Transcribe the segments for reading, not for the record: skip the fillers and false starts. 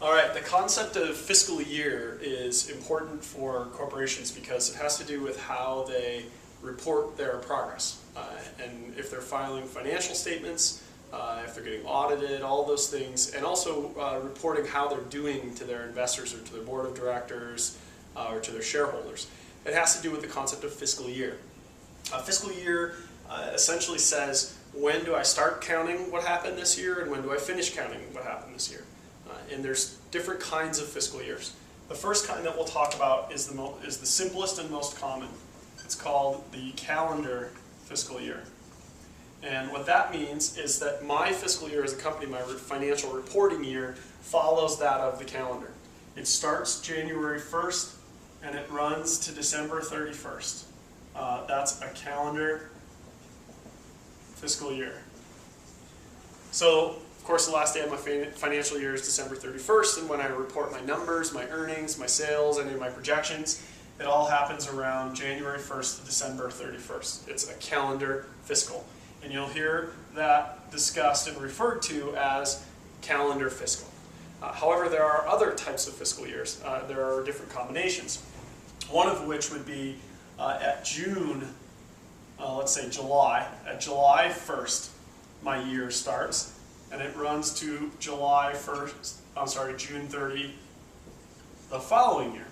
All right, the concept of fiscal year is important for corporations because it has to do with how they report their progress. And if they're filing financial statements, if they're getting audited, all those things, and also reporting how they're doing to their investors or to their board of directors or to their shareholders. It has to do with the concept of fiscal year. Fiscal year essentially says, when do I start counting what happened this year and when do I finish counting what happened this year? And there's different kinds of fiscal years. The first kind that we'll talk about is the simplest and most common. It's called the calendar fiscal year. And what that means is that my fiscal year as a company, my financial reporting year, follows that of the calendar. It starts January 1st and it runs to December 31st. That's a calendar fiscal year. So, of course, the last day of my financial year is December 31st, and when I report my numbers, my earnings, my sales, any of my projections, it all happens around January 1st to December 31st. It's a calendar fiscal. And you'll hear that discussed and referred to as calendar fiscal. However, there are other types of fiscal years. There are different combinations. One of which would be at June, let's say July. At July 1st, my year starts, and it runs to June 30 the following year.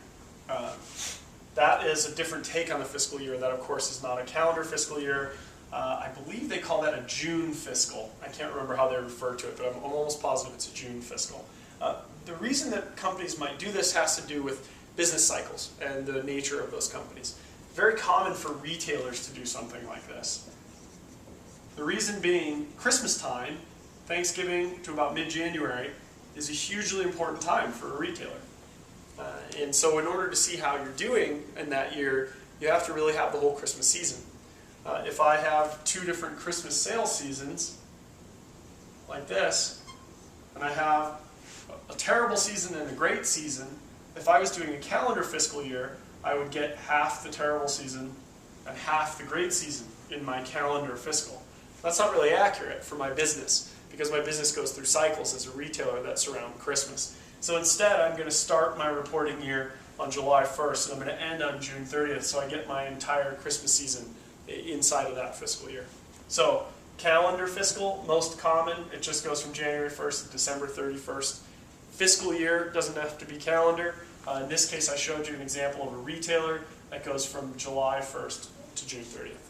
That is a different take on the fiscal year. That, of course, is not a calendar fiscal year. I believe they call that a June fiscal. I can't remember how they refer to it, but I'm almost positive it's a June fiscal. The reason that companies might do this has to do with business cycles and the nature of those companies. Very common for retailers to do something like this. The reason being, Christmas time, Thanksgiving to about mid-January, is a hugely important time for a retailer. And so in order to see how you're doing in that year, you have to really have the whole Christmas season. If I have two different Christmas sales seasons, like this, and I have a terrible season and a great season, if I was doing a calendar fiscal year, I would get half the terrible season and half the great season in my calendar fiscal. That's not really accurate for my business, because my business goes through cycles as a retailer that surround Christmas. So instead, I'm going to start my reporting year on July 1st, and I'm going to end on June 30th, so I get my entire Christmas season inside of that fiscal year. So, calendar fiscal, most common, it just goes from January 1st to December 31st. Fiscal year doesn't have to be calendar. In this case, I showed you an example of a retailer that goes from July 1st to June 30th.